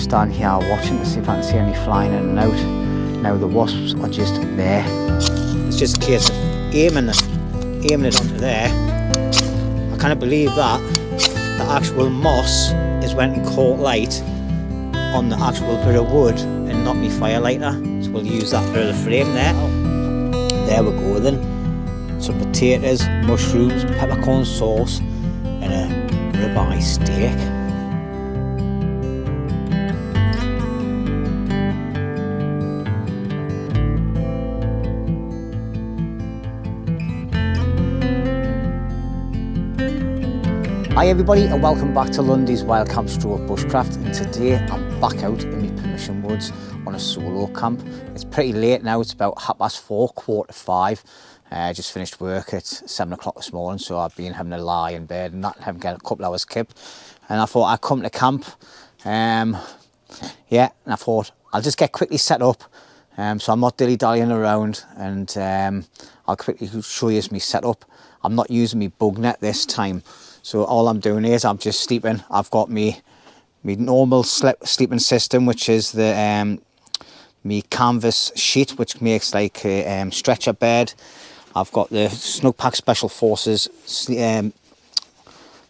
just stand here watching to see if I can see any flying in and out. Now the wasps are just there. It's just a case of aiming it onto there. I kind of believe that the actual moss is when it caught light on the actual bit of wood and not me firelighter. So we'll use that bit of the frame there. There we go then. Some potatoes, mushrooms, peppercorn sauce and a ribeye steak. Hi everybody and welcome back to Lundy's Wild Camp Stroke Bushcraft, and today I'm back out in my permission woods on a solo camp. It's pretty late now, it's about 4:30, 4:45. I just finished work at 7 o'clock this morning, so I've been having to lie in bed and not having to get a couple hours kip. And I thought I'd come to camp, and I thought I'll just get quickly set up, so I'm not dilly-dallying around, and I'll quickly show you my setup. I'm not using my bug net this time. So all I'm doing is I'm just sleeping. I've got me normal sleeping system, which is the me canvas sheet, which makes like a stretcher bed. I've got the Snugpack Special Forces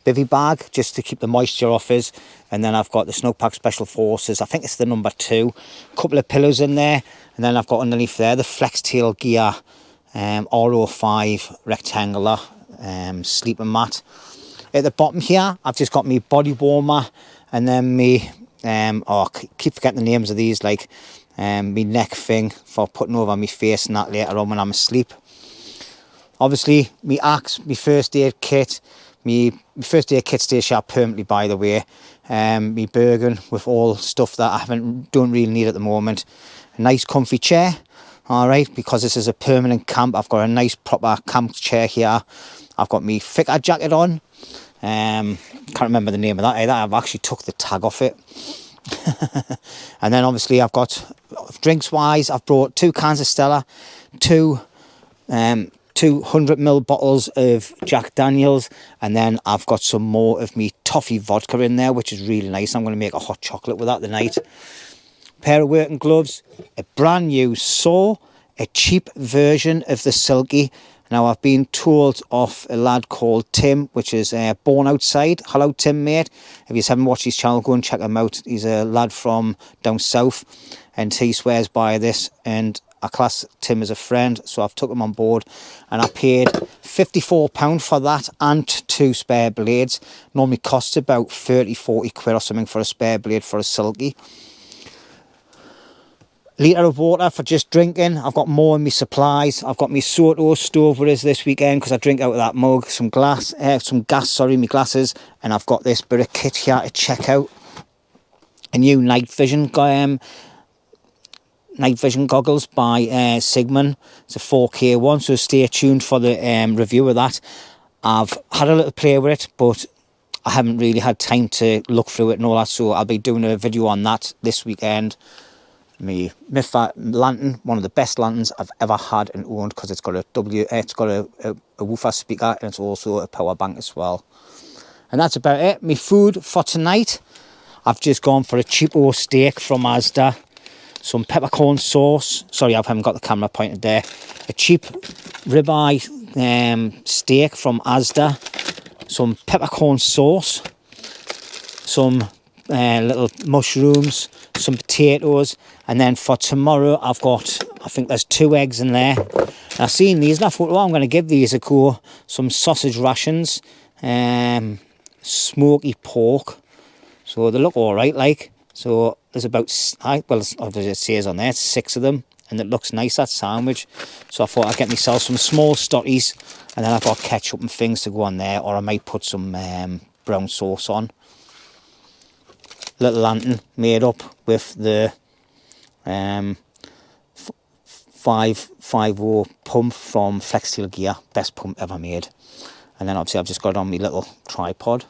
bivvy bag just to keep the moisture off us, and then I've got the Snugpack Special Forces. I think it's the number 2. A couple of pillows in there, and then I've got underneath there the Flextailgear RO5 rectangular sleeping mat. At the bottom here, I've just got my body warmer, and then me, I keep forgetting the names of these, like me neck thing for putting over my face and that later on when I'm asleep. Obviously, me axe, my first aid kit, my first aid kit stays here permanently, by the way. Me Bergen with all stuff that I don't really need at the moment. A nice comfy chair, all right, because this is a permanent camp. I've got a nice proper camp chair here. I've got my thicker jacket on. Can't remember the name of that either. I've actually took the tag off it. And then obviously I've got drinks wise, I've brought 2 cans of Stella, 2 200ml bottles of Jack Daniels, and then I've got some more of me toffee vodka in there, which is really nice. I'm going to make a hot chocolate with that tonight. Pair of working gloves, a brand new saw, a cheap version of the Silky. Now, I've been told off a lad called Tim, which is Born Outside. Hello, Tim, mate. If you haven't watched his channel, go and check him out. He's a lad from down south, and he swears by this, and I class Tim as a friend, so I've took him on board, and I paid £54 for that and 2 spare blades. Normally costs about 30-40 quid or something for a spare blade for a Silky. Litre of water for just drinking. I've got more in my supplies. I've got my Soto stove with us this weekend because I drink out of that mug. Some gas, my glasses. And I've got this bit of kit here to check out. A new night vision goggles by Sigmund. It's a 4K one, so stay tuned for the review of that. I've had a little play with it, but I haven't really had time to look through it and all that, so I'll be doing a video on that this weekend. My Mifa lantern, one of the best lanterns I've ever had and owned, because it's got a woofer speaker, and it's also a power bank as well. And that's about it. My food for tonight, I've just gone for a cheapo steak from Asda, some peppercorn sauce. Sorry, I haven't got the camera pointed there. A cheap ribeye steak from Asda, some peppercorn sauce, some little mushrooms, some potatoes, and then for tomorrow I've got, I think there's 2 eggs in there. And I've seen these and I thought, well, I'm going to give these a go. Some sausage rations, smoky pork, so they look all right, like. So there's about, well, as it says on there, it's 6 of them, and it looks nice, that sandwich. So I thought I'd get myself some small stotties, and then I've got ketchup and things to go on there, or I might put some brown sauce on. Little lantern made up with the 5.50 pump from Flextailgear, best pump ever made. And then obviously I've just got it on my little tripod,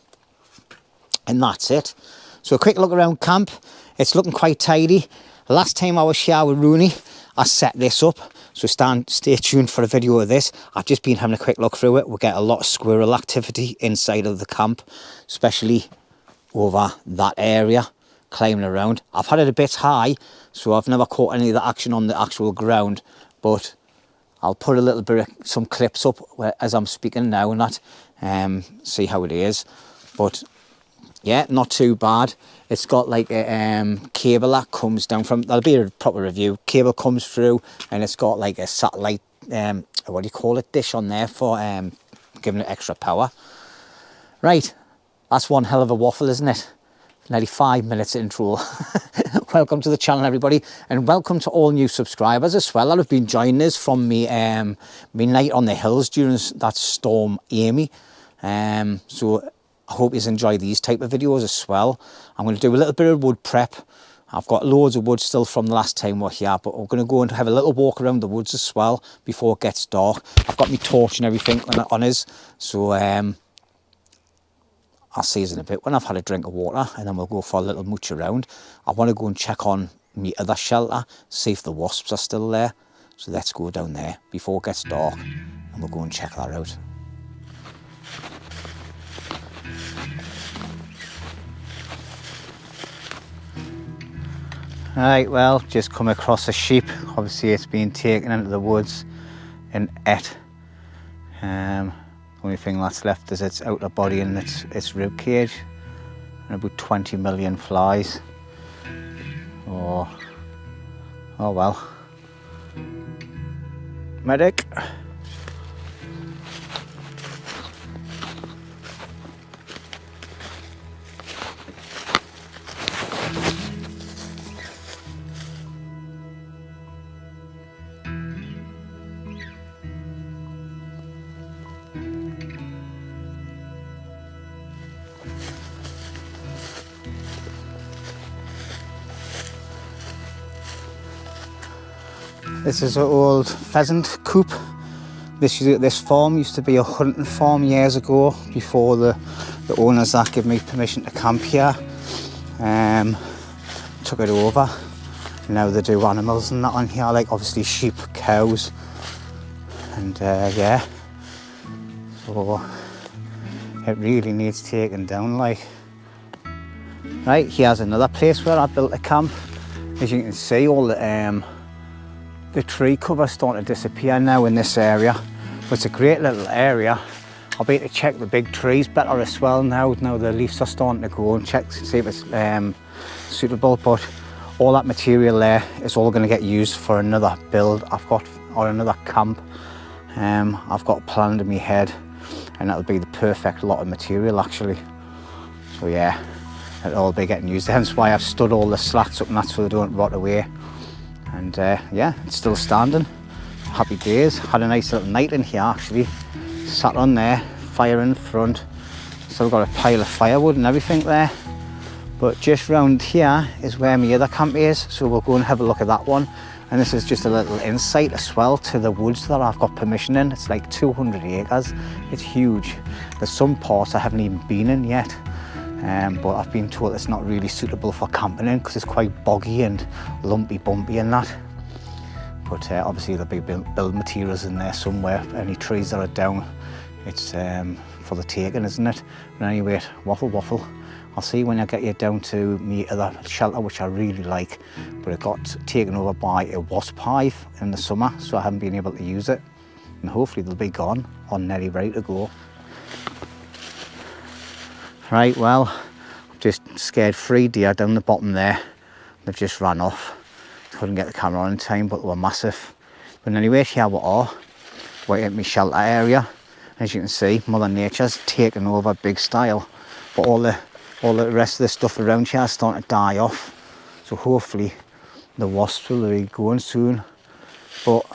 and that's it. So a quick look around camp. It's looking quite tidy. Last time I was here with Roney, I set this up, so stay tuned for a video of this. I've just been having a quick look through it. We'll get a lot of squirrel activity inside of the camp, especially over that area. climbing around. I've had it a bit high, so I've never caught any of the action on the actual ground, but I'll put a little bit of some clips up as I'm speaking now and that, see how it is. But yeah, not too bad. It's got like a cable that comes down from, that'll be a proper review. Cable comes through and it's got like a satellite, what do you call it, dish on there for giving it extra power. Right, that's one hell of a waffle, isn't it? Nearly 5 minutes intro. Welcome to the channel, everybody, and welcome to all new subscribers as well that have been joining us from me night on the hills during that storm Amy. So I hope you enjoy these type of videos as well. I'm going to do a little bit of wood prep. I've got loads of wood still from the last time we're here, but we're going to go and have a little walk around the woods as well before it gets dark. I've got my torch and everything on us, so I'll see you in a bit when I've had a drink of water, and then we'll go for a little mooch around. I want to go and check on my other shelter, see if the wasps are still there. So let's go down there before it gets dark and we'll go and check that out. Right, well, just come across a sheep. Obviously it's been taken into the woods and ate. The only thing that's left is its outer body and its rib cage, and about 20 million flies. Oh well. Medic. This is an old pheasant coop. This farm used to be a hunting farm years ago, before the owners that gave me permission to camp here took it over. Now they do animals and that on here, like obviously sheep, cows, and yeah. So it really needs taken down, like. Right, here's another place where I built a camp. As you can see, all the tree cover starting to disappear now in this area, but it's a great little area. I'll be able to check the big trees better as well now the leaves are starting to go, and check to see if it's suitable. But all that material there is all going to get used for another build I've got, or another camp I've got planned in my head, and that'll be the perfect lot of material actually. So yeah, it'll all be getting used, hence why I've stood all the slats up and that's so they don't rot away. And yeah, it's still standing. Happy days. Had a nice little night in here actually. Sat on there, fire in front. Still got a pile of firewood and everything there. But just round here is where my other camp is, so we'll go and have a look at that one. And this is just a little insight as well to the woods that I've got permission in. It's like 200 acres. It's huge. There's some parts I haven't even been in yet. But I've been told it's not really suitable for camping in because it's quite boggy and lumpy bumpy and that. But obviously there'll be build materials in there somewhere. Any trees that are down, it's for the taking, isn't it? But anyway, waffle. I'll see when I get you down to my other shelter, which I really like, but it got taken over by a wasp hive in the summer, so I haven't been able to use it. And hopefully they'll be gone or nearly ready to go. Right, well, I've just scared 3 deer down the bottom there. They've just ran off. Couldn't get the camera on in time, but they were massive. But anyway, here we are. We're in my shelter area. As you can see, Mother Nature's taken over big style. But all the rest of the stuff around here is starting to die off. So hopefully the wasps will be going soon. But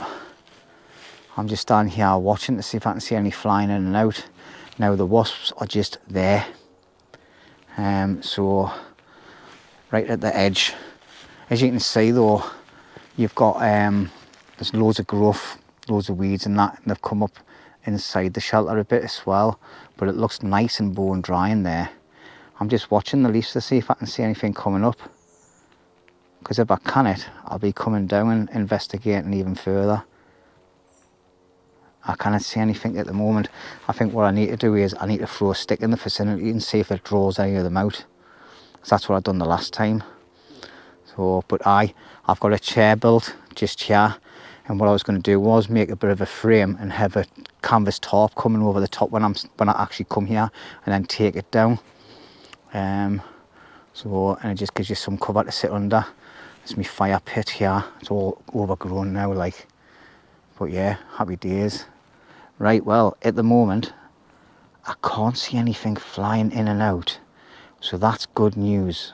I'm just standing here watching to see if I can see any flying in and out. Now the wasps are just there. So right at the edge, as you can see though, you've got there's loads of growth, loads of weeds and that, and they've come up inside the shelter a bit as well, but it looks nice and bone dry in there. I'm just watching the leaves to see if I can see anything coming up, because if I can I'll be coming down and investigating even further. I cannot see anything at the moment. I think what I need to do is I need to throw a stick in the vicinity and see if it draws any of them out. because that's what I've done the last time. So, but I've got a chair built just here, and what I was going to do was make a bit of a frame and have a canvas tarp coming over the top when I actually come here, and then take it down. So, and it just gives you some cover to sit under. It's my fire pit here. It's all overgrown now, like, but yeah, happy days. Right, well, at the moment I can't see anything flying in and out, so that's good news.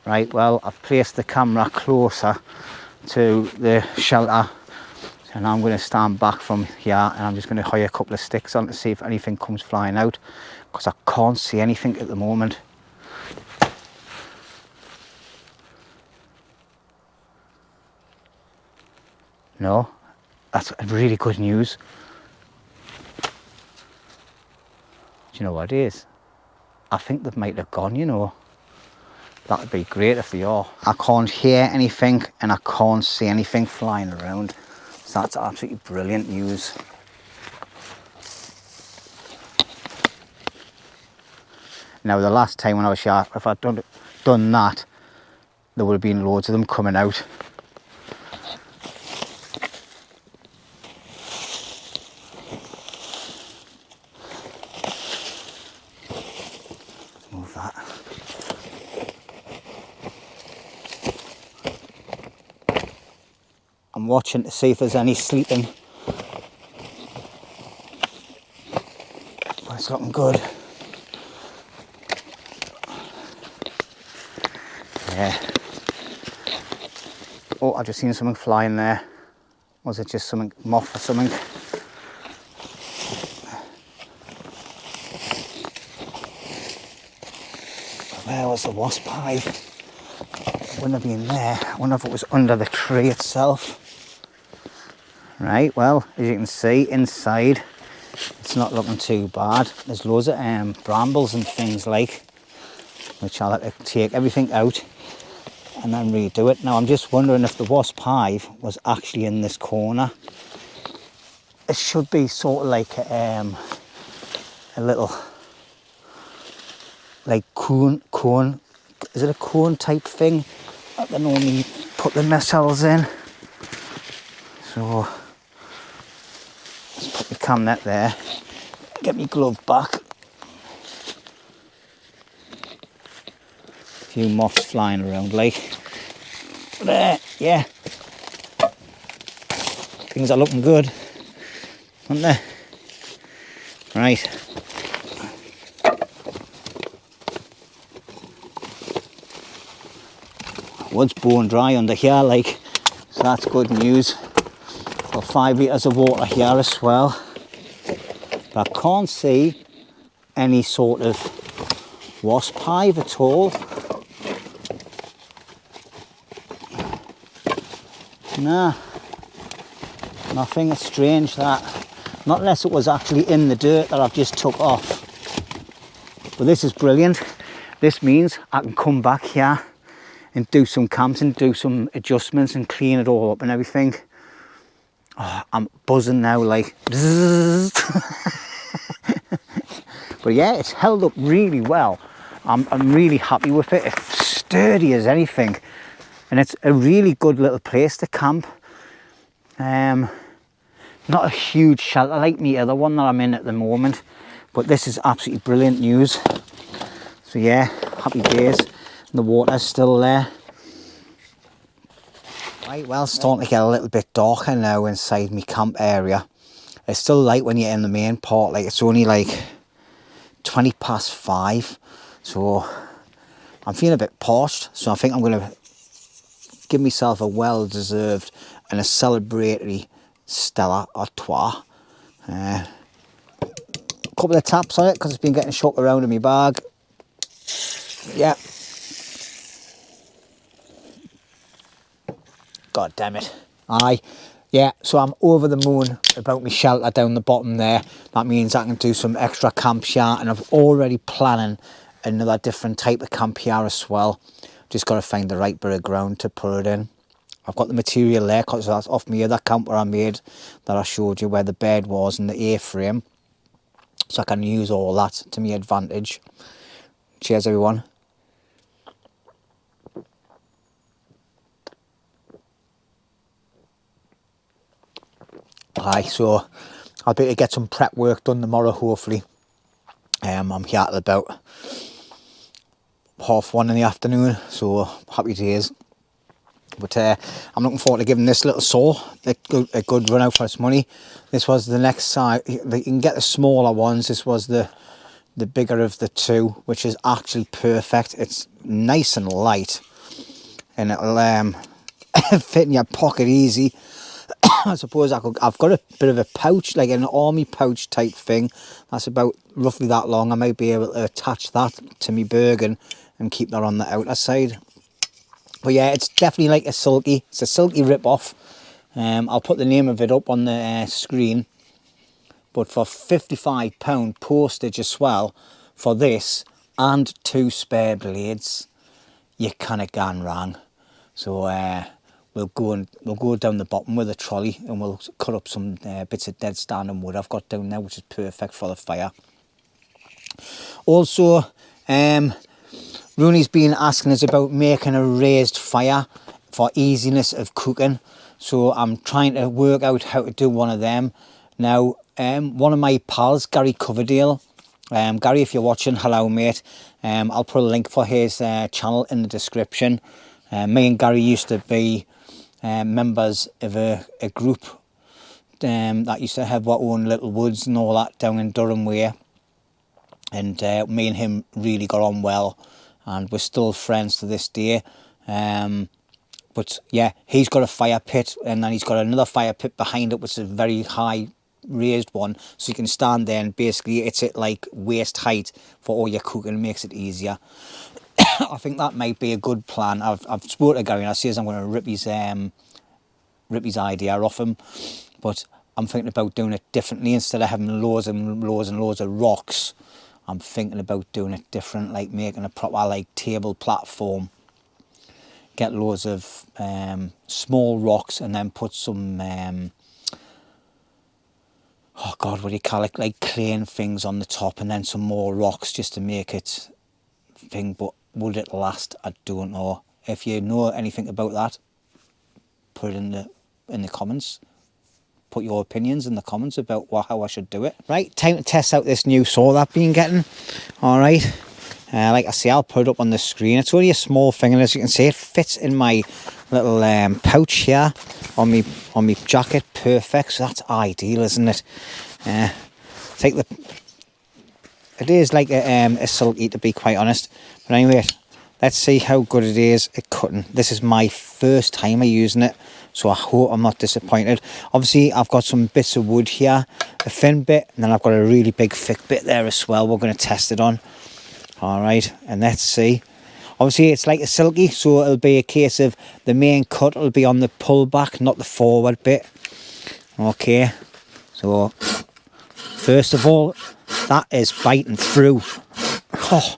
Right, well, I've placed the camera closer to the shelter, and I'm going to stand back from here, and I'm just going to hire a couple of sticks on to see if anything comes flying out, because I can't see anything at the moment. No, that's really good news. Do you know what it is? I think they might have gone, you know. That would be great if they are. I can't hear anything and I can't see anything flying around. So that's absolutely brilliant news. Now the last time when I was here, if I'd done that, there would have been loads of them coming out. Move that. I'm watching to see if there's any sleeping. But it's looking good. Yeah. Oh, I've just seen something flying there. Was it just something, moth or something? Where was the wasp hive? Wouldn't have been there. I wonder if it was under the tree itself. Right, well, as you can see inside, it's not looking too bad. There's loads of brambles and things like, which I'll have to take everything out and then redo it. Now I'm just wondering if the wasp hive was actually in this corner. It should be sort of like a little, like cone, is it a cone type thing that they normally put the missiles in? So let's put the cam net there, get my glove back. A few moths flying around like. There, yeah. Things are looking good, aren't they? Right. Wood's bone dry under here, like, so that's good news. Got 5 litres of water here as well. But I can't see any sort of wasp hive at all. Nah, nothing. It's strange that. Not unless it was actually in the dirt that I've just took off. But this is brilliant. This means I can come back here and do some camps and do some adjustments and clean it all up and everything. Oh, I'm buzzing now, like. But yeah, it's held up really well. I'm really happy with it. It's sturdy as anything. And it's a really good little place to camp. Not a huge shelter like the other one that I'm in at the moment, but this is absolutely brilliant news. So yeah, happy days. And the water's still there. Right, well, it's starting to get a little bit darker now inside my camp area. It's still light when you're in the main part, like it's only like 20 past 5. So I'm feeling a bit parched, so I think I'm going to give myself a well-deserved and a celebratory Stella Artois. A couple of taps on it because it's been getting shook around in my bag. Yeah. God damn it. Aye. Yeah, so I'm over the moon about my shelter down the bottom there. That means I can do some extra camp here, and I'm already planning another different type of camp here as well. Just got to find the right bit of ground to put it in. I've got the material there because that's off my other camp where I made that I showed you, where the bed was and the A-frame. So I can use all that to my advantage. Cheers everyone. Aye, so I'll be able to get some prep work done tomorrow, hopefully. I'm here at about 1:30 in the afternoon, so happy days. But I'm looking forward to giving this little saw a good run out for its money. This was the next size. You can get the smaller ones. This was the bigger of the two, which is actually perfect. It's nice and light, and it'll fit in your pocket easy. I suppose I've got a bit of a pouch, like an army pouch type thing. That's about roughly that long. I might be able to attach that to my Bergen and keep that on the outer side. But yeah, it's definitely like a silky. It's a silky rip-off. I'll put the name of it up on the screen. But for £55 postage as well, for this and 2 spare blades, you kind of gone wrong. So we'll go down the bottom with a trolley and we'll cut up some bits of dead standing wood I've got down there, which is perfect for the fire. Also, Roney's been asking us about making a raised fire for easiness of cooking. So I'm trying to work out how to do one of them. Now, one of my pals, Gary Coverdale, Gary, if you're watching, hello mate. I'll put a link for his channel in the description. Me and Gary used to be members of a group that used to have our own little woods and all that down in Durham way. And me and him really got on well, and we're still friends to this day. But yeah, he's got a fire pit, and then he's got another fire pit behind it, which is a very high raised one, so you can stand there and basically it's at like waist height for all your cooking. It makes it easier. I think that might be a good plan. I've spoken to Gary and I says I'm going to rip his idea off him, but I'm thinking about doing it differently. Instead of having loads and loads of rocks, I'm thinking about doing it different, like making a proper like table platform. Get loads of small rocks and then put some oh god, what do you call it, like clay and things on the top, and then some more rocks just to make it thing. But would it last? I don't know. If you know anything about that, put it in the comments. Put your opinions in the comments about how I should do it. Right, time to test out this new saw that I've been getting. All right, like I say, I'll put it up on the screen. It's only a small thing, and as you can see, it fits in my little pouch here on me jacket. Perfect. So that's ideal, isn't it? Take the. It is like a silky, to be quite honest. But anyway, let's see how good it is at cutting. This is my first time of using it, so I hope I'm not disappointed. Obviously, I've got some bits of wood here, a thin bit, and then I've got a really big thick bit there as well. We're going to test it on. All right, and let's see. Obviously, it's like a silky, so it'll be a case of the main cut will be on the pullback, not the forward bit. Okay, so first of all, that is biting through. Oh,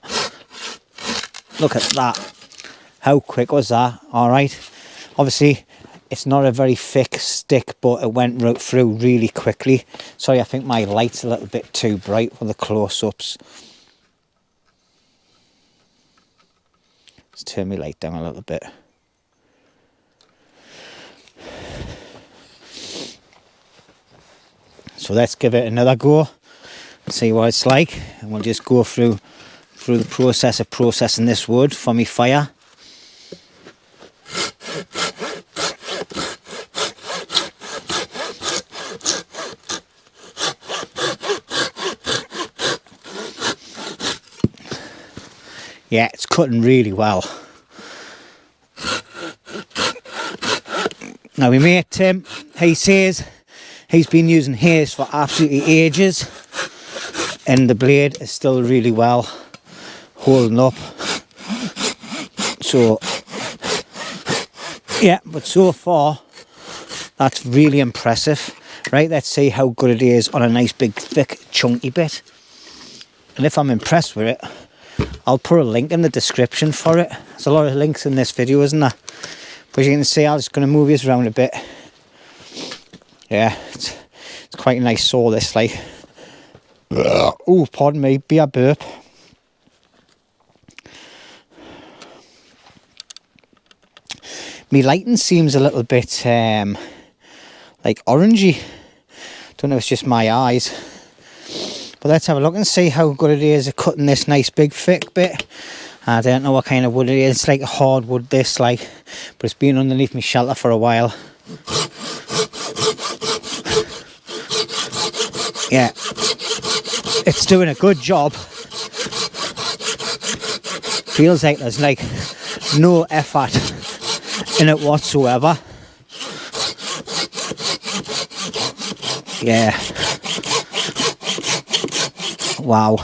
look at that. How quick was that? All right. Obviously, it's not a very thick stick, but it went right through really quickly. Sorry, I think my light's a little bit too bright for the close-ups. Let's turn my light down a little bit. So let's give it another go, see what it's like, and we'll just go through the process of processing this wood for me fire. Yeah, it's cutting really well. Now my mate Tim, he says he's been using his for absolutely ages, and the blade is still really well holding up. So yeah, but so far that's really impressive. Right, let's see how good it is on a nice big thick chunky bit. And if I'm impressed with it, I'll put a link in the description for it. There's a lot of links in this video, isn't there? But as you can see, I'm just going to move this around a bit. Yeah, it's quite a nice saw, this, like. Oh, pardon me, be a burp. My lighting seems a little bit like orangey. Don't know if it's just my eyes. But let's have a look and see how good it is at cutting this nice big thick bit. I don't know what kind of wood it is. It's like a hard wood this, like, but it's been underneath my shelter for a while. Yeah, it's doing a good job. Feels like there's like no effort in it whatsoever. Yeah. Wow.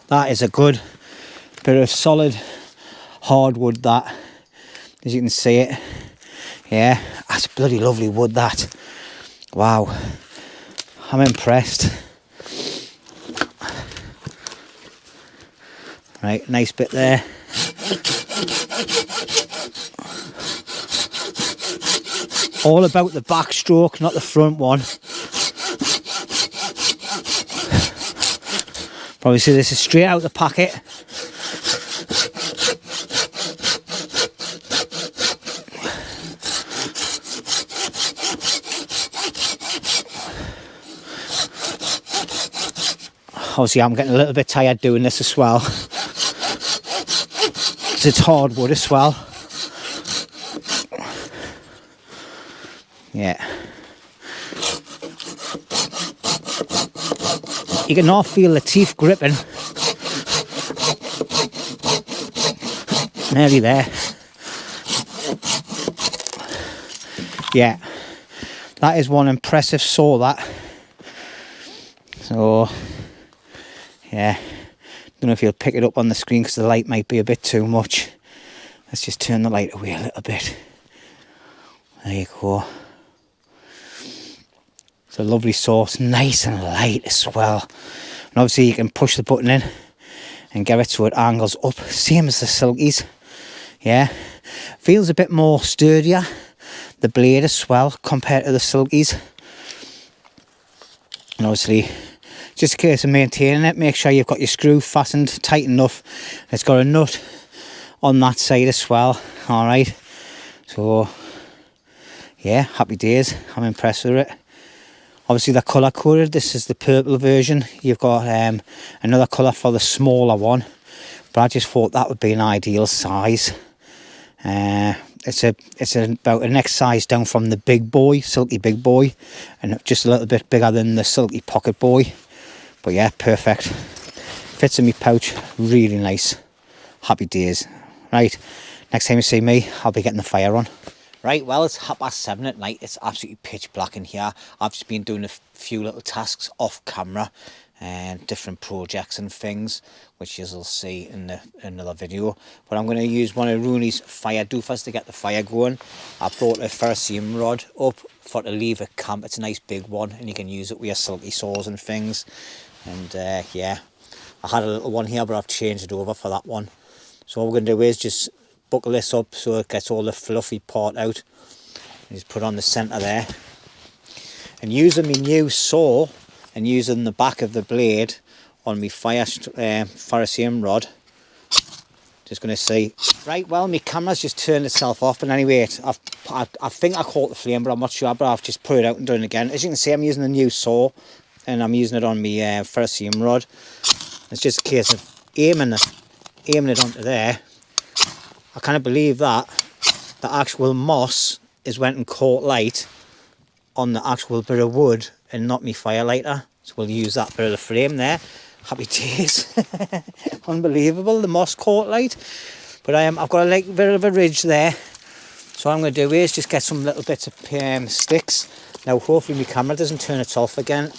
That is a good bit of solid hardwood, that, as you can see it. Yeah, that's bloody lovely wood, that. Wow, I'm impressed. Right, nice bit there. All about the backstroke, not the front one. Probably see this is straight out the packet. Obviously I'm getting a little bit tired doing this as well, because it's hardwood as well. Yeah. You can now feel the teeth gripping. Nearly there. Yeah. That is one impressive saw, that. So, yeah. Don't know if you'll pick it up on the screen because the light might be a bit too much. Let's just turn the light away a little bit. There you go. It's a lovely saw. It's nice and light as well. And obviously you can push the button in and get it so it angles up. Same as the Silkies. Yeah. Feels a bit more sturdier, the blade as well, compared to the Silkies. And obviously, just a case of maintaining it. Make sure you've got your screw fastened tight enough. It's got a nut on that side as well. Alright. So, yeah, happy days. I'm impressed with it. Obviously they're colour coded. This is the purple version. You've got another colour for the smaller one, but I just thought that would be an ideal size. It's about a next size down from the big boy, Silky Big Boy, and just a little bit bigger than the Silky Pocket Boy. But yeah, perfect. Fits in my pouch, really nice. Happy days. Right, next time you see me, I'll be getting the fire on. Right, well, it's 7:30 at night. It's absolutely pitch black in here. I've just been doing a few little tasks off camera and different projects and things, which you'll see in another video. But I'm going to use one of Roney's fire doofers to get the fire going. I brought a ferrocerium rod up for to leave at camp. It's a nice big one, and you can use it with your silky saws and things. And yeah, I had a little one here, but I've changed it over for that one. So what we're going to do is just buckle this up so it gets all the fluffy part out. And just put on the centre there. And using my new saw and using the back of the blade on my ferrocerium rod, just going to see. Right, well, my camera's just turned itself off, but anyway, I think I caught the flame, but I'm not sure. But I've just put it out and done it again. As you can see, I'm using the new saw, and I'm using it on my ferrocerium rod. It's just a case of aiming it onto there. I kind believe that the actual moss is went and caught light on the actual bit of wood and not me firelighter. So we'll use that bit of the frame there. Happy days. Unbelievable, the moss caught light. But I've got a bit of a ridge there. So what I'm going to do is just get some little bits of sticks. Now hopefully my camera doesn't turn it off again.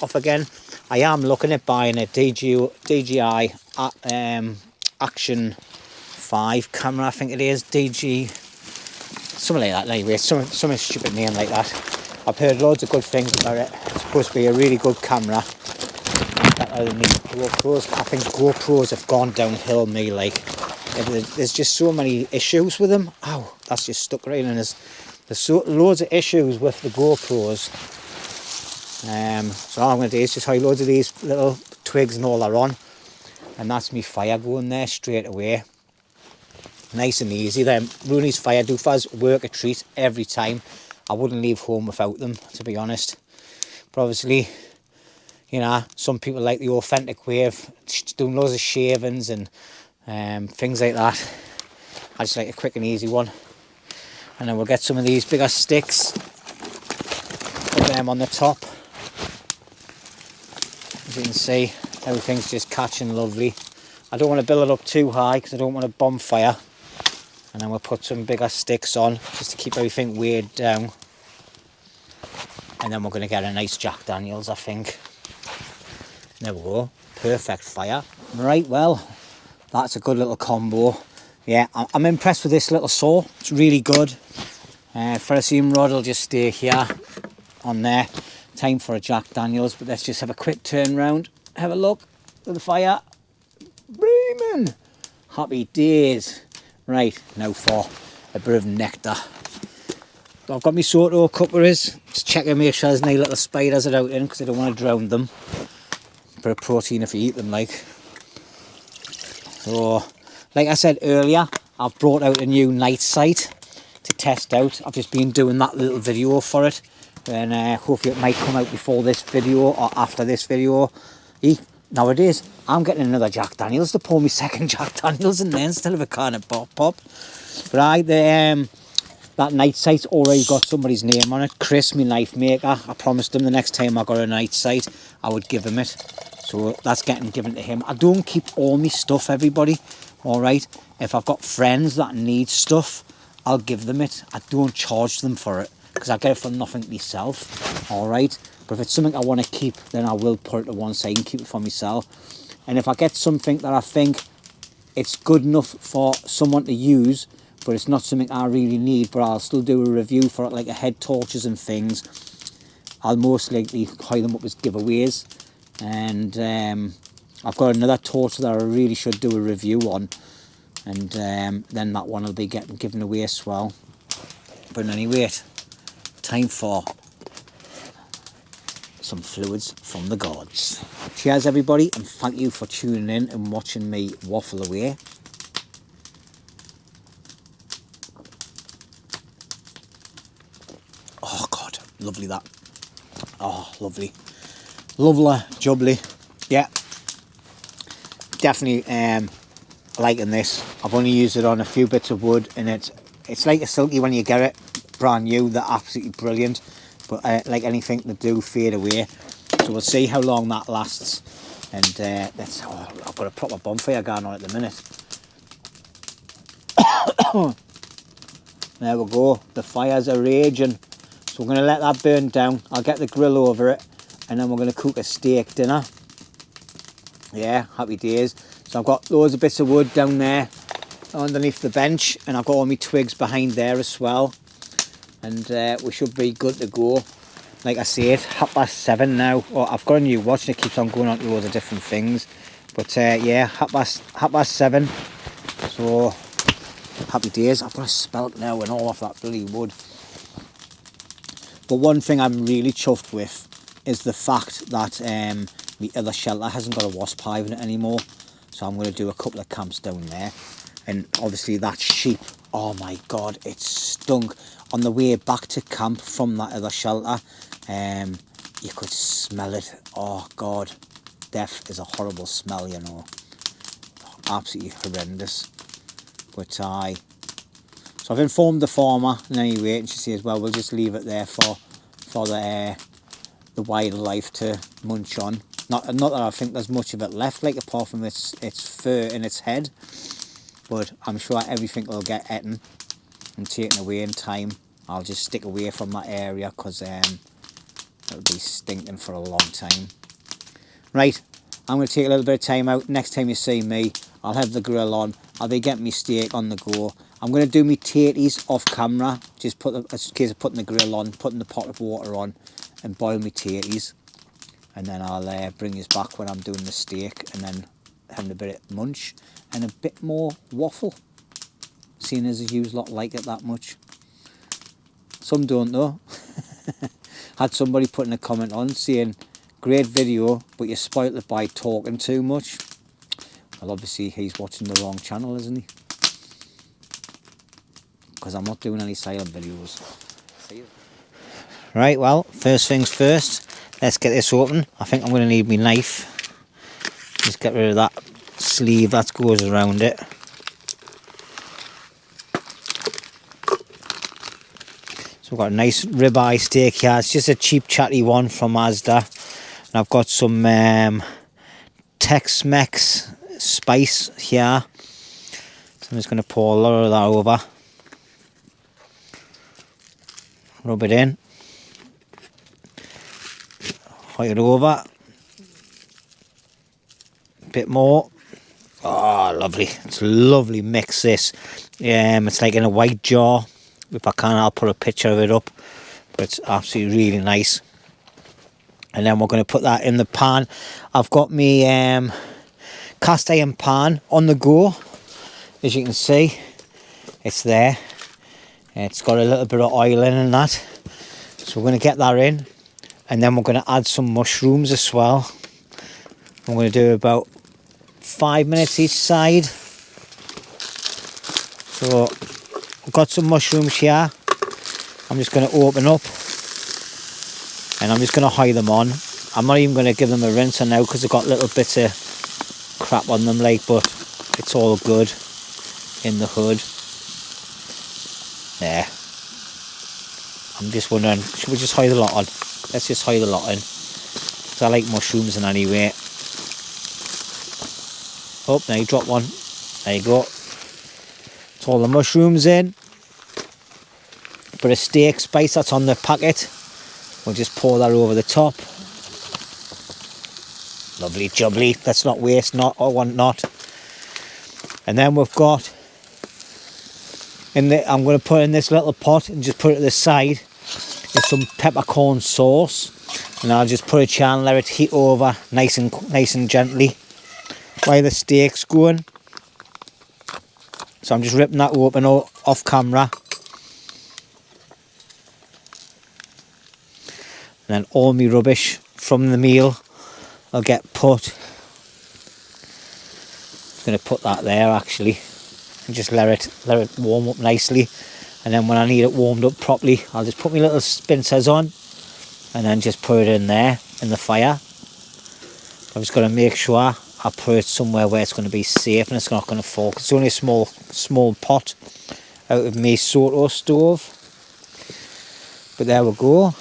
I am looking at buying a DJI Action 5 camera, I think it is, DG, something like that. Anyway, some stupid name like that. I've heard loads of good things about it. It's supposed to be a really good camera. Other than these GoPros, I think GoPros have gone downhill. There's just so many issues with them. Oh, that's just stuck right in. There's loads of issues with the GoPros. So all I'm going to do is just hide loads of these little twigs and all that on, and that's me fire going there straight away. Nice and easy. Then Roney's fire doofers work a treat every time. I wouldn't leave home without them, to be honest. But obviously, you know, some people like the authentic way of doing loads of shavings and things like that. I just like a quick and easy one. And then we'll get some of these bigger sticks, put them on the top. As you can see, everything's just catching lovely. I don't want to build it up too high because I don't want a bonfire. And then we'll put some bigger sticks on just to keep everything weighed down. And then we're going to get a nice Jack Daniels, I think. There we go. Perfect fire. Right, well, that's a good little combo. Yeah, I'm impressed with this little saw. It's really good. Ferrocerium rod will just stay here on there. Time for a Jack Daniels, but let's just have a quick turn round. Have a look at the fire. Breaming. Happy days. Right, now for a bit of nectar. I've got my Soto cupbearers. Just check and make sure there's no little spiders out in because I don't want to drown them. Bit of protein if you eat them, like. So, like I said earlier, I've brought out a new night sight to test out. I've just been doing that little video for it. And hopefully it might come out before this video or after this video. Nowadays, I'm getting another Jack Daniels to pour me second Jack Daniels in there instead of a can of pop. But that night sight's already got somebody's name on it. Chris, my knife maker. I promised him the next time I got a night sight, I would give him it. So that's getting given to him. I don't keep all my stuff, everybody. All right. If I've got friends that need stuff, I'll give them it. I don't charge them for it because I get it for nothing myself. All right. But if it's something I want to keep, then I will put it to one side and keep it for myself. And if I get something that I think it's good enough for someone to use, but it's not something I really need, but I'll still do a review for it, like a head torches and things, I'll most likely hire them up as giveaways. And I've got another torch that I really should do a review on. And then that one will be getting given away as well. But anyway, time for some fluids from the gods. Cheers everybody, and thank you for tuning in and watching me waffle away. Oh God, lovely that. Oh, lovely. Lovely, jubbly. Yeah, definitely liking this. I've only used it on a few bits of wood, and it's like a silky when you get it brand new. They're absolutely brilliant. But like anything, they do fade away. So we'll see how long that lasts. And I've got a proper bonfire going on at the minute. There we go. The fires are raging. So we're going to let that burn down. I'll get the grill over it. And then we're going to cook a steak dinner. Yeah, happy days. So I've got loads of bits of wood down there underneath the bench. And I've got all my twigs behind there as well. And we should be good to go. Like I said, 7:30 now. Well, I've got a new watch and it keeps on going on to loads of different things. But yeah, 7:30. So happy days. I've got a spelt now and all of that bloody wood. But one thing I'm really chuffed with is the fact that the other shelter hasn't got a wasp hive in it anymore. So I'm going to do a couple of camps down there. And obviously that sheep, oh my God, it stunk. On the way back to camp from that other shelter, you could smell it. Oh God, death is a horrible smell, you know. Absolutely horrendous. But so I've informed the farmer, and anyway, and she says, well, we'll just leave it there for the wildlife to munch on. Not that I think there's much of it left, like apart from its fur and its head. But I'm sure everything will get eaten and taken away in time. I'll just stick away from that area because it'll be stinking for a long time. Right, I'm going to take a little bit of time out. Next time you see me, I'll have the grill on. I'll be getting my steak on the go. I'm going to do my taties off camera. Just in case of putting the grill on, putting the pot of water on and boil my taties. And then I'll bring you back when I'm doing the steak and then having a bit of munch and a bit more waffle. Seeing as you lot like it that much. Some don't though. Had somebody putting a comment on saying, great video, but you spoilt it by talking too much. Well, obviously he's watching the wrong channel, isn't he? Because I'm not doing any silent videos. See you. Right, well, first things first, let's get this open. I think I'm going to need my knife. Just get rid of that sleeve that goes around it. So we've got a nice ribeye steak here. It's just a cheap chatty one from Asda. And I've got some Tex-Mex spice here. So I'm just going to pour a lot of that over. Rub it in. Hide it over. A bit more. Oh, lovely. It's a lovely mix, this. It's like in a white jar. If I can, I'll put a picture of it up. But it's absolutely really nice. And then we're going to put that in the pan. I've got my cast iron pan on the go. As you can see, it's there. It's got a little bit of oil in and that. So we're going to get that in. And then we're going to add some mushrooms as well. I'm going to do about 5 minutes each side. So I've got some mushrooms here. I'm just going to open up. And I'm just going to hide them on. I'm not even going to give them a rinse now because they've got little bits of crap on them, like, but it's all good in the hood. There. I'm just wondering, should we just hide the lot on? Let's just hide the lot in. Because I like mushrooms in any way. Oh, now you drop one. There you go. It's all the mushrooms in. Bit of steak spice that's on the packet. We'll just pour that over the top. Lovely jubbly. Let's not waste, not or want not. And then we've got I'm going to put in this little pot and just put it to the side. There's some peppercorn sauce, and I'll just put it here and let it heat over nice and gently while the steak's going. So I'm just ripping that open off camera. And then all my rubbish from the meal will get put. I'm going to put that there actually, and just let it warm up nicely. And then when I need it warmed up properly, I'll just put my little pincers on and then just put it in there in the fire. I'm just going to make sure I put it somewhere where it's going to be safe and it's not going to fall. It's only a small pot out of my Soto stove. But there we go.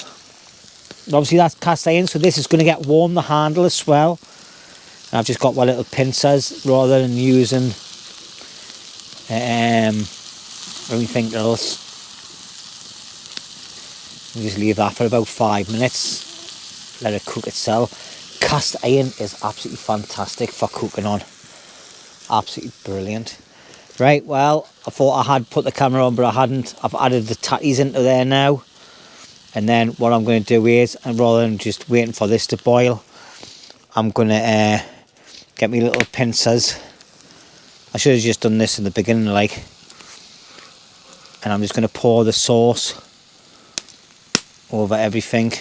Obviously that's cast iron, so this is going to get warm, the handle as well. And I've just got my little pincers rather than using anything else. And just leave that for about 5 minutes. Let it cook itself. Cast iron is absolutely fantastic for cooking on. Absolutely brilliant. Right, well, I thought I had put the camera on, but I hadn't. I've added the tatties into there now. And then what I'm going to do is, and rather than just waiting for this to boil, I'm going to get me little pincers. I should have just done this in the beginning, like. And I'm just going to pour the sauce over everything.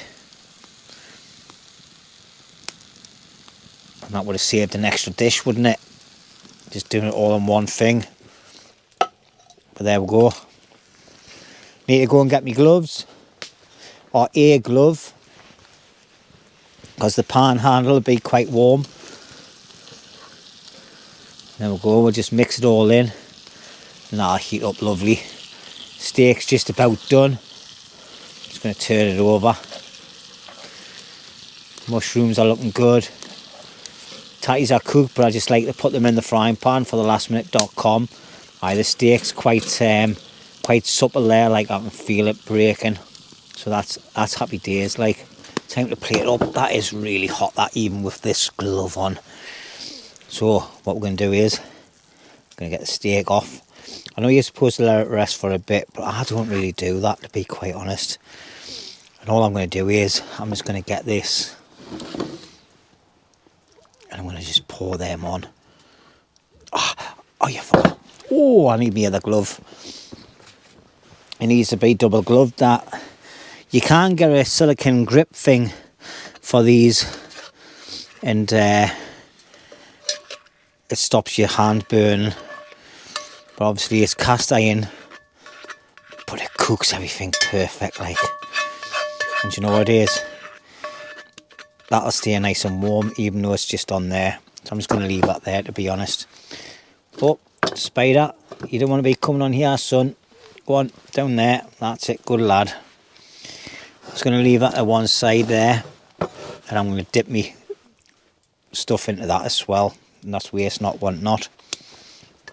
And that would have saved an extra dish, wouldn't it? Just doing it all in one thing. But there we go. Need to go and get me gloves. Or a glove, because the pan handle will be quite warm. There we go, we'll just mix it all in and that'll heat up lovely. Steak's just about done. Just going to turn it over. Mushrooms are looking good. Tatties are cooked, but I just like to put them in the frying pan for the lastminute.com. The steak's quite supple there, like I can feel it breaking. So that's happy days, like. Time to plate it up. That is really hot, that, even with this glove on. So what we're going to do is, I'm going to get the steak off. I know you're supposed to let it rest for a bit, but I don't really do that, to be quite honest. And all I'm going to do is, I'm just going to get this, and I'm going to just pour them on. Oh, you forgot. Oh, I need my other glove. It needs to be double gloved, that. You can get a silicone grip thing for these, and it stops your hand burning. But obviously it's cast iron, but it cooks everything perfect, like. And you know what it is? That'll stay nice and warm, even though it's just on there. So I'm just going to leave that there, to be honest. Oh, spider, you don't want to be coming on here, son. Go on, down there. That's it, good lad. Just going to leave that to one side there. And I'm going to dip me stuff into that as well. And that's waste not, want not.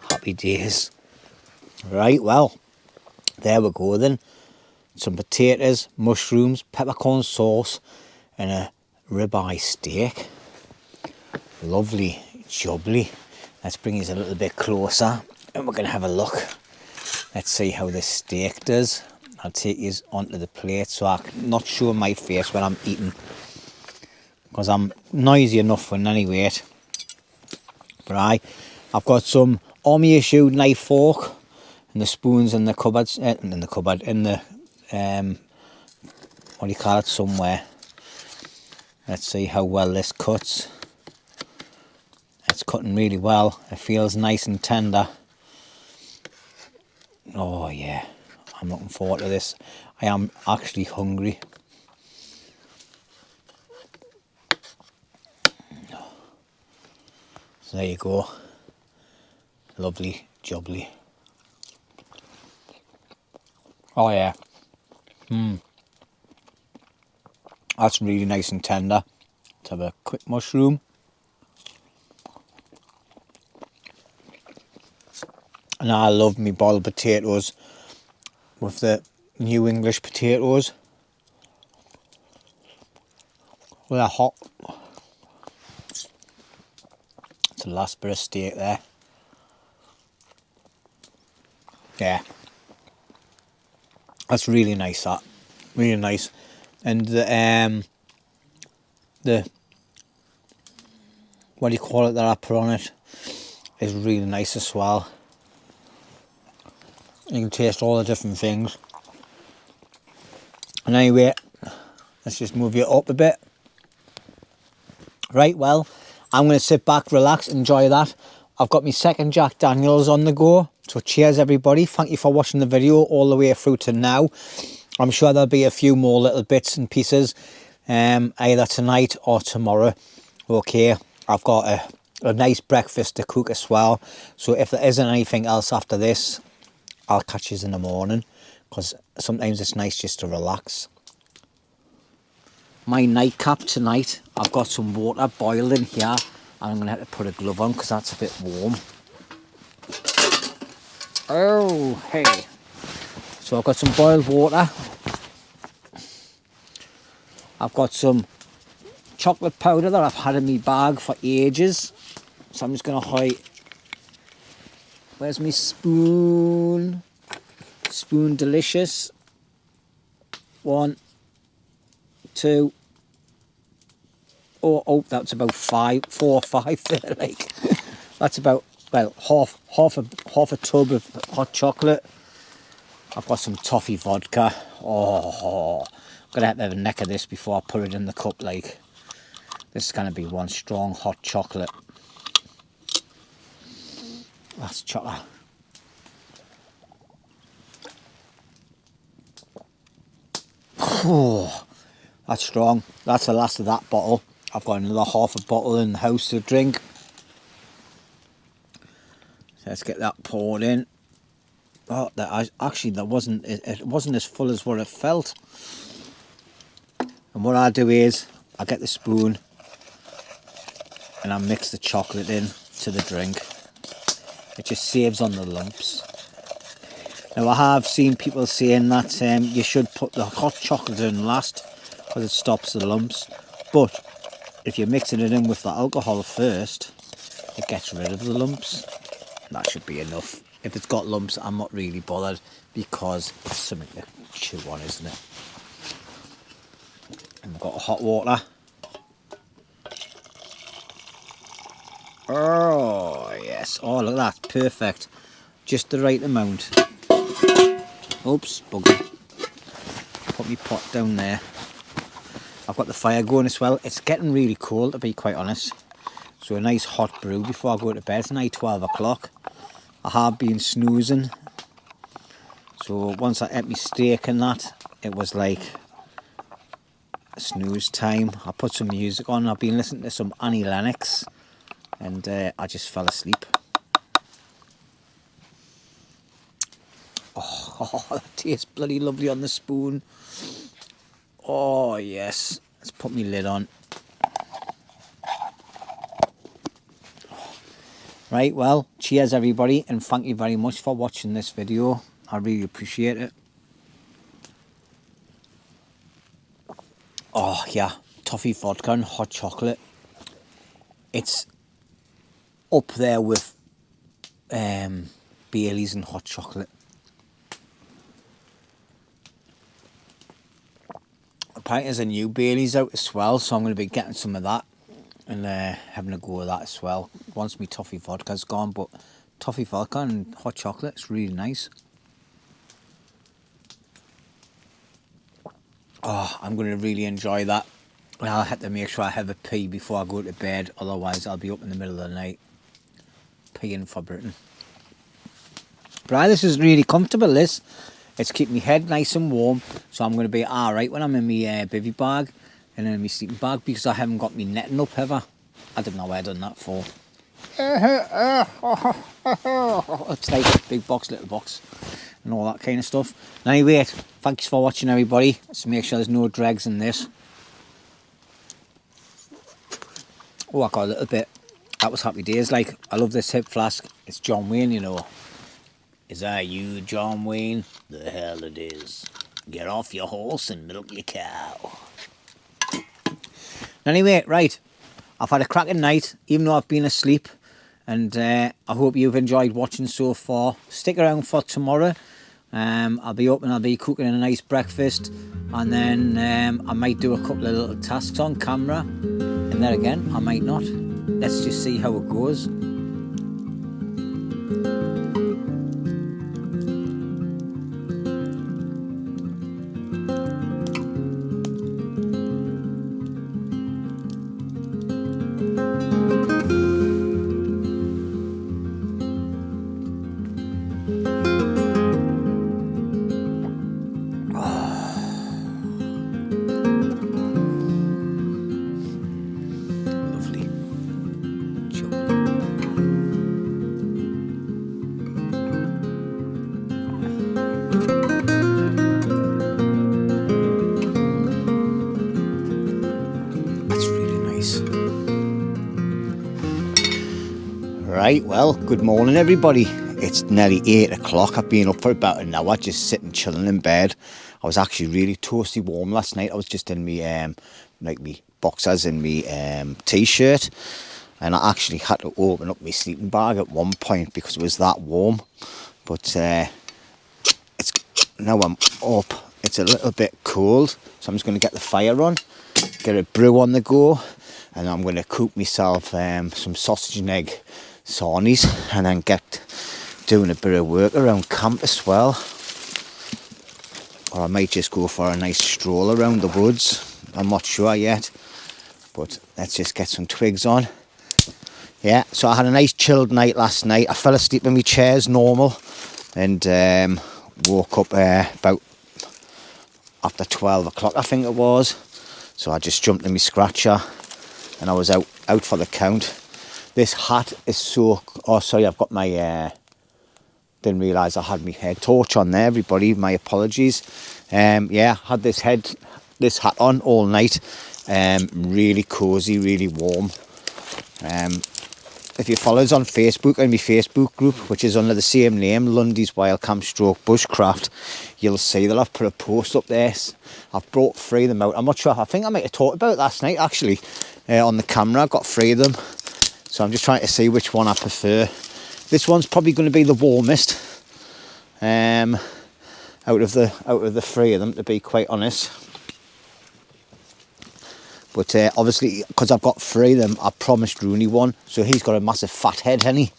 Happy days. Right, well, there we go then. Some potatoes, mushrooms, peppercorn sauce, and a ribeye steak. Lovely, jubbly. Let's bring it a little bit closer and we're going to have a look. Let's see how this steak does. I'll take you onto the plate so I'm not showing my face when I'm eating, because I'm noisy enough when any weight. Right, I've got some army issued knife fork and the spoons in the cupboards, in the what do you call it, somewhere. Let's see how well this cuts. It's cutting really well. It feels nice and tender. Oh yeah, I'm looking forward to this. I am actually hungry. So there you go. Lovely, jubbly. Oh yeah. That's really nice and tender. Let's have a quick mushroom. And I love me boiled potatoes with the new English potatoes. They're hot. It's the last bit of steak there. Yeah. That's really nice, that. Really nice. And the what do you call it that I put on it is really nice as well. You can taste all the different things. And anyway, let's just move it up a bit. Right, well, I'm going to sit back, relax, enjoy that. I've got my second Jack Daniels on the go. So cheers everybody. Thank you for watching the video all the way through to now. I'm sure there'll be a few more little bits and pieces either tonight or tomorrow. Okay, I've got a nice breakfast to cook as well. So if there isn't anything else after this, I'll catch you in the morning, because sometimes it's nice just to relax. My nightcap tonight, I've got some water boiling here, and I'm going to have to put a glove on because that's a bit warm. Oh, hey. So I've got some boiled water. I've got some chocolate powder that I've had in my bag for ages. So I'm just going to hide. Where's my spoon? Spoon delicious. 1, 2. Oh, that's about 4 or 5 there, like. That's about, well, half a tub of hot chocolate. I've got some toffee vodka. Oh, I'm gonna have to have a neck of this before I put it in the cup, like. This is gonna be one strong hot chocolate. That's chocolate. Oh, that's strong. That's the last of that bottle. I've got another half a bottle in the house to drink. So let's get that poured in. Oh, that wasn't. It wasn't as full as what it felt. And what I do is I get the spoon and I mix the chocolate in to the drink. It just saves on the lumps. Now I have seen people saying that you should put the hot chocolate in last because it stops the lumps. But if you're mixing it in with the alcohol first, it gets rid of the lumps. That should be enough. If it's got lumps, I'm not really bothered because it's something to chew on, isn't it? And we've got hot water. Oh, yes. Oh, look at that. Perfect. Just the right amount. Oops, bugger. Put my pot down there. I've got the fire going as well. It's getting really cold, to be quite honest. So a nice hot brew before I go to bed tonight, 12 o'clock. I have been snoozing. So once I ate my steak and that, it was like snooze time. I put some music on. I've been listening to some Annie Lennox, and I just fell asleep. Oh, that tastes bloody lovely on the spoon. Oh yes, let's put my lid on. Right, well, cheers everybody, and thank you very much for watching this video. I really appreciate it. Oh yeah, toffee vodka and hot chocolate. It's up there with Bailey's and hot chocolate. Apparently there's a new Bailey's out as well, so I'm going to be getting some of that and having a go at that as well. Once my toffee vodka's gone, but toffee vodka and hot chocolate, it's really nice. Oh, I'm going to really enjoy that. I'll have to make sure I have a pee before I go to bed, otherwise I'll be up in the middle of the night peeing for Britain. But this is really comfortable, this. It's keeping my head nice and warm, so I'm going to be alright when I'm in my bivvy bag and in my sleeping bag, because I haven't got me netting up ever. I don't know where I've done that for. It's like big box, little box, and all that kind of stuff. Anyway, thanks for watching everybody. Let's make sure there's no dregs in this. Oh, I got a little bit. That was happy days. Like, I love this hip flask. It's John Wayne, you know. Is that you, John Wayne? The hell it is. Get off your horse and milk your cow. Anyway, right. I've had a cracking night, even though I've been asleep. And I hope you've enjoyed watching so far. Stick around for tomorrow. I'll be up and I'll be cooking a nice breakfast. And then I might do a couple of little tasks on camera. And then again, I might not. Let's just see how it goes. Right, well, good morning everybody. It's nearly 8 o'clock. I've been up for about an hour just sitting chilling in bed. I was actually really toasty warm last night. I was just in me like me boxers and me t-shirt, and I actually had to open up my sleeping bag at one point because it was that warm. But it's now I'm up. It's a little bit cold, so I'm just going to get the fire on, get a brew on the go, and I'm going to cook myself some sausage and egg sarnies, and then get doing a bit of work around camp as well. Or I might just go for a nice stroll around the woods. I'm not sure yet, but let's just get some twigs on. Yeah, so I had a nice chilled night last night. I fell asleep in my chair as normal, and woke up about after 12 o'clock I think it was. So I just jumped in my scratcher and I was out for the count. This hat is so... Oh, sorry, I've got my... didn't realise I had my head torch on there, everybody. My apologies. Yeah, had this hat on all night. Really cosy, really warm. If you follow us on Facebook and my Facebook group, which is under the same name, LUNDY'S Wild Camp Stroke Bushcraft, you'll see that I've put a post up there. I've brought 3 of them out. I'm not sure. I think I might have talked about it last night, actually, on the camera. I've got 3 of them. So I'm just trying to see which one I prefer. This one's probably going to be the warmest out of the 3 of them, to be quite honest. But obviously, because I've got 3 of them, I promised Roney one. So he's got a massive fat head, hasn't he?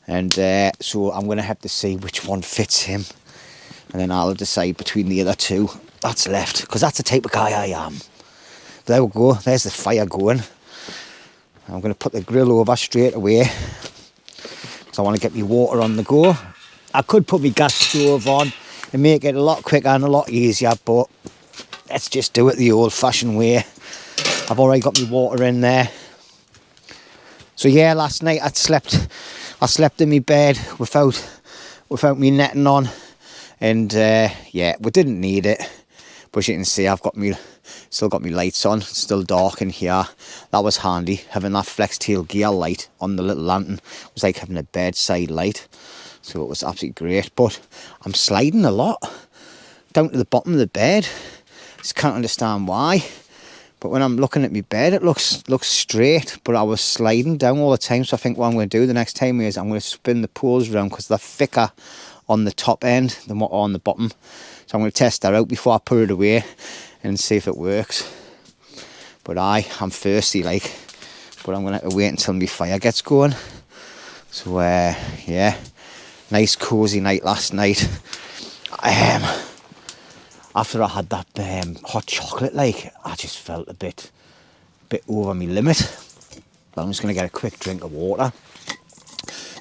And so I'm going to have to see which one fits him. And then I'll decide between the other 2 that's left. Because that's the type of guy I am. There we go. There's the fire going. I'm going to put the grill over straight away. Because I want to get my water on the go. I could put my gas stove on and make it a lot quicker and a lot easier. But let's just do it the old-fashioned way. I've already got my water in there. So yeah, last night I slept in my bed without me netting on, and yeah, we didn't need it. But as you can see, I've got still got my lights on. It's still dark in here. That was handy, having that Flextailgear light on the little lantern. It was like having a bedside light, so it was absolutely great. But I'm sliding a lot down to the bottom of the bed. Just can't understand why. But when I'm looking at my bed, it looks straight, but I was sliding down all the time. So I think what I'm going to do the next time is I'm going to spin the poles around, because they're thicker on the top end than what are on the bottom. So I'm going to test that out before I put it away and see if it works. But I'm thirsty, like, but I'm going to have to wait until my fire gets going. So yeah, nice cozy night last night. After I had that hot chocolate, like, I just felt a bit over my limit. But I'm just going to get a quick drink of water.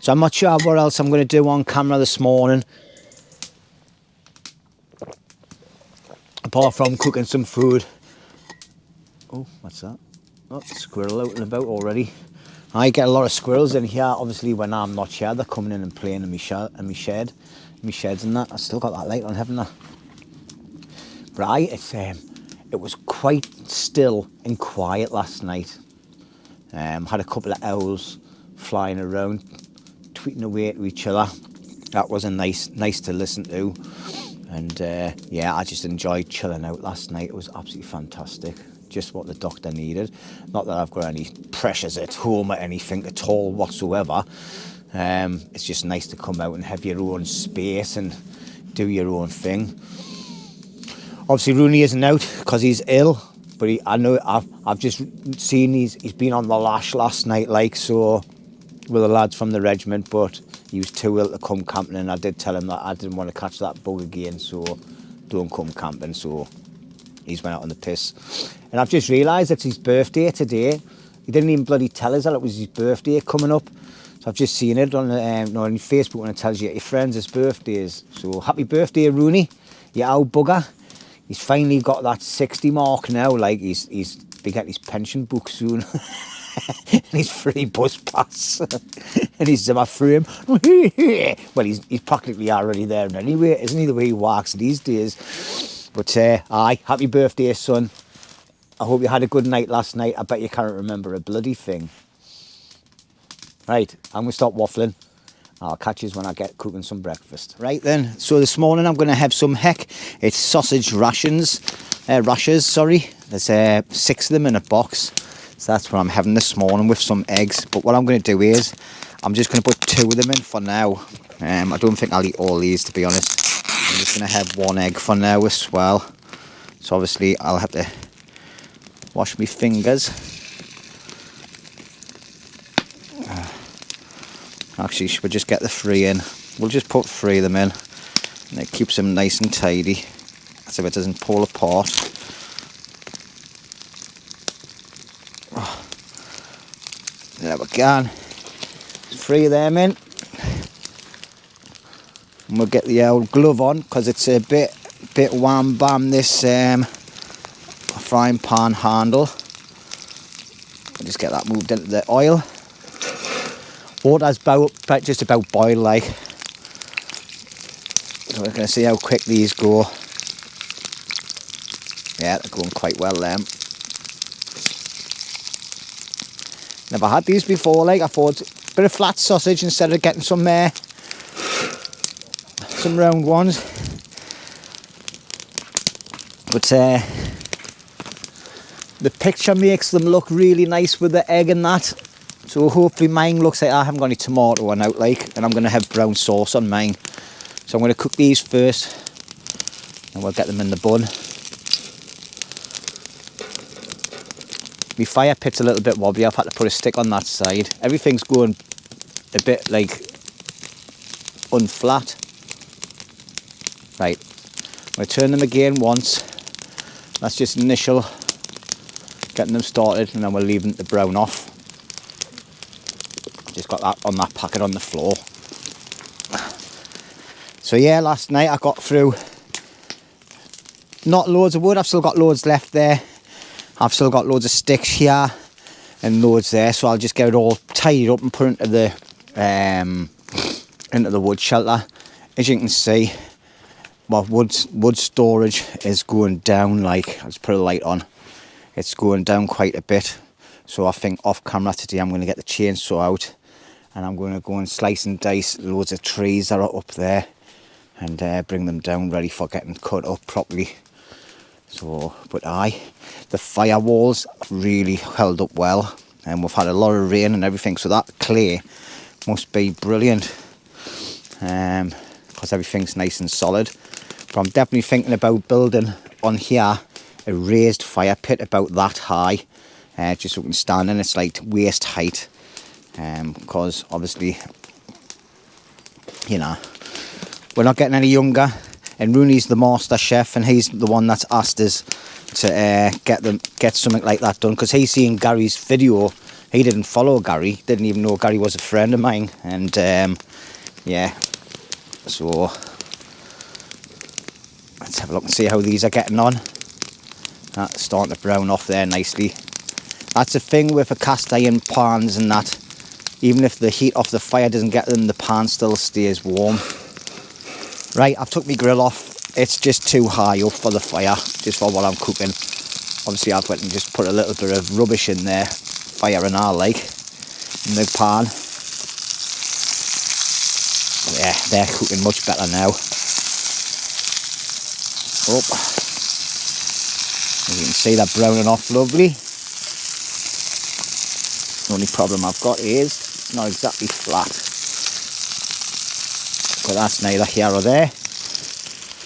So I'm not sure what else I'm going to do on camera this morning, apart from cooking some food. Oh, what's that? Oh, squirrel out and about already. I get a lot of squirrels in here. Obviously, when I'm not here, they're coming in and playing in my shed, my sheds and that. I still got that light on, haven't I? But it was quite still and quiet last night. Had a couple of owls flying around, tweeting away to each other. That was nice to listen to. And yeah, I just enjoyed chilling out last night. It was absolutely fantastic. Just what the doctor needed. Not that I've got any pressures at home or anything at all whatsoever. It's just nice to come out and have your own space and do your own thing. Obviously, Roney isn't out because he's ill, but I know I've just seen he's been on the lash last night, like, so, with the lads from the regiment, but he was too ill to come camping, and I did tell him that I didn't want to catch that bug again, so don't come camping. So he's went out on the piss. And I've just realised it's his birthday today. He didn't even bloody tell us that it was his birthday coming up. So I've just seen it on on Facebook when it tells you your friends' his birthdays. So happy birthday, Roney, you old bugger. He's finally got that 60 mark now. Like, he's be getting his pension book soon. And his free bus pass. And he's in my frame. Well, he's practically already there anyway, isn't he, the way he walks these days. But aye, happy birthday, son. I hope you had a good night last night. I bet you can't remember a bloody thing. Right, I'm going to stop waffling. I'll catch you when I get cooking some breakfast. Right then, so this morning I'm going to have some it's sausage rashers, sorry. There's 6 of them in a box. So that's what I'm having this morning with some eggs. But what I'm going to do is, I'm just going to put 2 of them in for now. I don't think I'll eat all these, to be honest. I'm just going to have 1 egg for now as well. So obviously I'll have to wash my fingers. Actually, should we just get the 3 in? We'll just put 3 of them in, and it keeps them nice and tidy, so it doesn't pull apart. Oh. There we go. 3 of them in. And we'll get the old glove on, because it's a bit wham bam, this frying pan handle. We'll just get that moved into the oil. Water's just about boiled, like. So we're going to see how quick these go. Yeah, they're going quite well, them. Never had these before, like. I thought a bit of flat sausage instead of getting some round ones. But the picture makes them look really nice with the egg and that. So hopefully mine looks like I haven't got any tomato on out, like, and I'm going to have brown sauce on mine. So I'm going to cook these first, and we'll get them in the bun. My fire pit's a little bit wobbly. I've had to put a stick on that side. Everything's going a bit, like, unflat. Right, I'm going to turn them again once. That's just initial getting them started, and then we'll leave them to brown off. Just got that on that packet on the floor. So yeah, last night I got through not loads of wood. I've still got loads left there. I've still got loads of sticks here and loads there, so I'll just get it all tied up and put into the wood shelter. As you can see, my wood storage is going down. Like, I'll just put a light on. It's going down quite a bit. So I think off camera today I'm going to get the chainsaw out and I'm going to go and slice and dice loads of trees that are up there and bring them down ready for getting cut up properly. So, but the firewalls really held up well, and we've had a lot of rain and everything, so that clay must be brilliant, because everything's nice and solid. But I'm definitely thinking about building on here a raised fire pit about that high, just so we can stand in. It's like waist height, because obviously, you know, we're not getting any younger, and Roney's the master chef, and he's the one that's asked us to get something like that done, because he's seen Gary's video. He didn't follow Gary, didn't even know Gary was a friend of mine, and yeah, so let's have a look and see how these are getting on. That's starting to brown off there nicely. That's the thing with the cast iron pans and that, even if the heat off the fire doesn't get them, the pan still stays warm. Right, I've took my grill off. It's just too high up for the fire, just for what I'm cooking. Obviously I've went and just put a little bit of rubbish in there, fire and all, like, in the pan. Yeah, they're cooking much better now. Oh, as you can see, they're browning off lovely. The only problem I've got is it's not exactly flat. But that's neither here or there.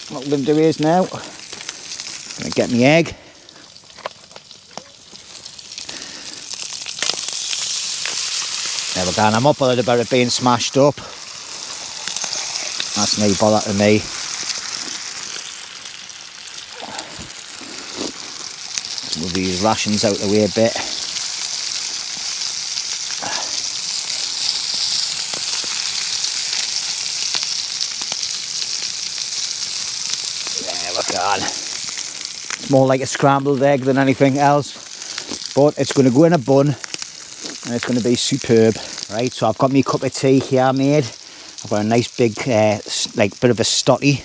What I'm going to do is now, I'm going to get my egg. There we go, and I'm not bothered about it being smashed up. That's no bother to me. Move these rations out the way a bit. There we go. It's more like a scrambled egg than anything else, but it's going to go in a bun and it's going to be superb. Right, so I've got me cup of tea here made. I've got a nice big like bit of a stotty,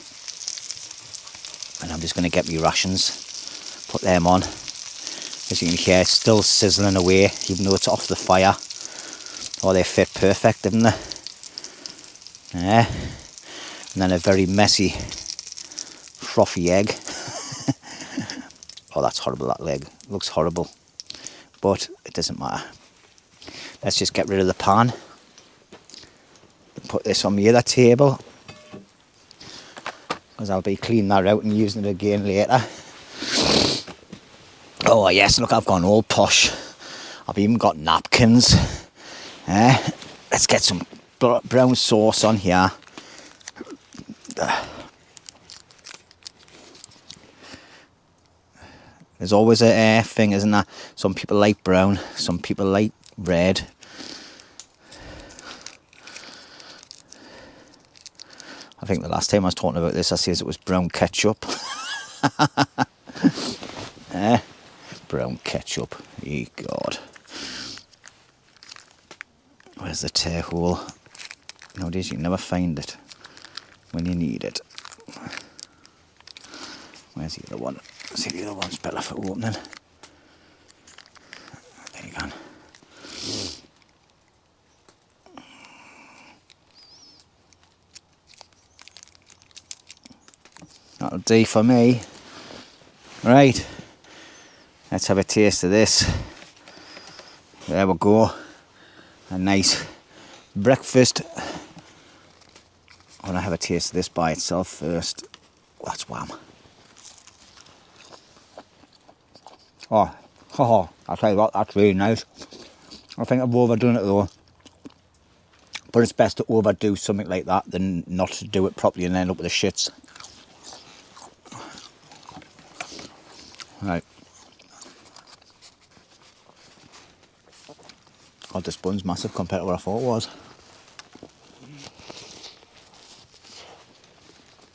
and I'm just going to get me rations, put them on. As you can hear, it's still sizzling away even though it's off the fire. Oh, they fit perfect, didn't they? Yeah. And then a very messy frothy egg. Oh, that's horrible, that leg. It looks horrible, but it doesn't matter. Let's just get rid of the pan. Put this on the other table, because I'll be cleaning that out and using it again later. Oh yes, look, I've gone all posh. I've even got napkins. Let's get some brown sauce on here. There's always a thing, isn't there? Some people like brown, some people like red. I think the last time I was talking about this, I said it was brown ketchup. Brown ketchup, ye God. Where's the tear hole? Nowadays you can never find it when you need it. Where's the other one? See, the other one's better for opening. There you go. That'll do for me. Right, let's have a taste of this. There we go. A nice breakfast. I want to have a taste of this by itself first. That's wham. Oh, I'll tell you what, that's really nice. I think I've overdone it though. But it's best to overdo something like that than not to do it properly and end up with the shits. Right. God, this bun's massive compared to what I thought it was.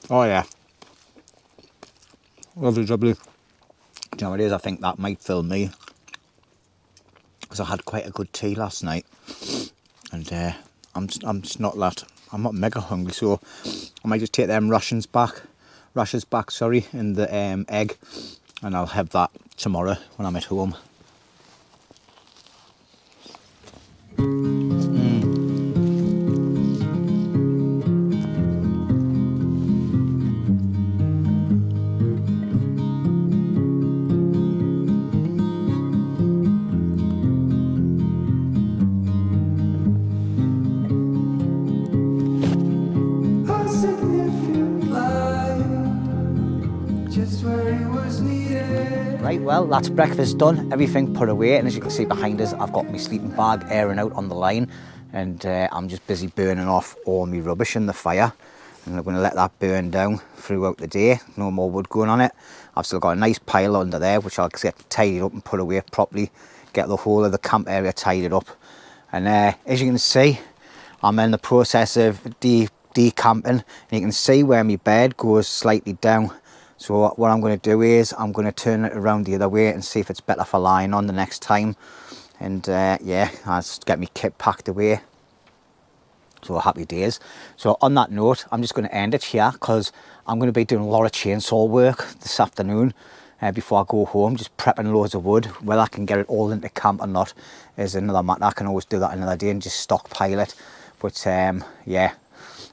Oh yeah. Lovely, lovely. Do you know what it is? I think that might fill me, because I had quite a good tea last night, and I'm just not that. I'm not mega hungry, so I might just take them rashers back, sorry, in the egg, and I'll have that tomorrow when I'm at home. Right, well, that's breakfast done, everything put away, and as you can see behind us, I've got my sleeping bag airing out on the line, and I'm just busy burning off all my rubbish in the fire, and I'm going to let that burn down throughout the day. No more wood going on it. I've still got a nice pile under there, which I'll get tidied up and put away properly, get the whole of the camp area tidied up. And as you can see, I'm in the process of decamping, and you can see where my bed goes slightly down. So what I'm going to do is I'm going to turn it around the other way and see if it's better for lying on the next time. And yeah, I'll just get my kit packed away. So happy days. So on that note, I'm just going to end it here, because I'm going to be doing a lot of chainsaw work this afternoon before I go home, just prepping loads of wood. Whether I can get it all into camp or not is another matter. I can always do that another day and just stockpile it. But yeah,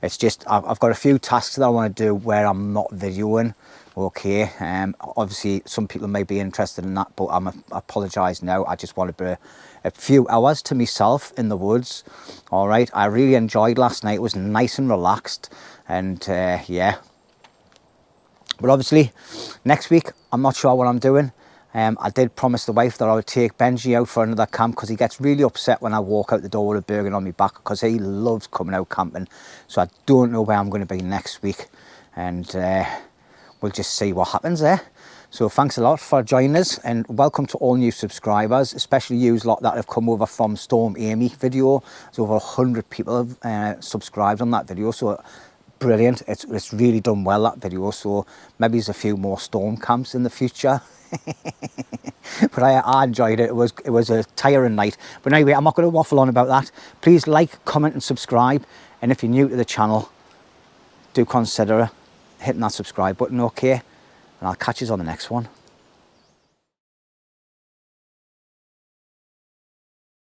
it's just I've got a few tasks that I want to do where I'm not videoing. Okay, obviously some people may be interested in that, but I apologise now. I just want to be a few hours to myself in the woods. All right, I really enjoyed last night. It was nice and relaxed, and yeah. But obviously next week I'm not sure what I'm doing. I did promise the wife that I would take Benji out for another camp, because he gets really upset when I walk out the door with a burger on my back, because he loves coming out camping. So I don't know where I'm going to be next week, and we'll just see what happens there. So thanks a lot for joining us, and welcome to all new subscribers, especially you lot that have come over from Storm Amy video. There's over 100 people have subscribed on that video, so brilliant. It's really done well, that video. So maybe there's a few more storm camps in the future. But I enjoyed it. It was a tiring night. But anyway, I'm not going to waffle on about that. Please like, comment and subscribe, and if you're new to the channel, do consider hitting that subscribe button, okay? And I'll catch you on the next one.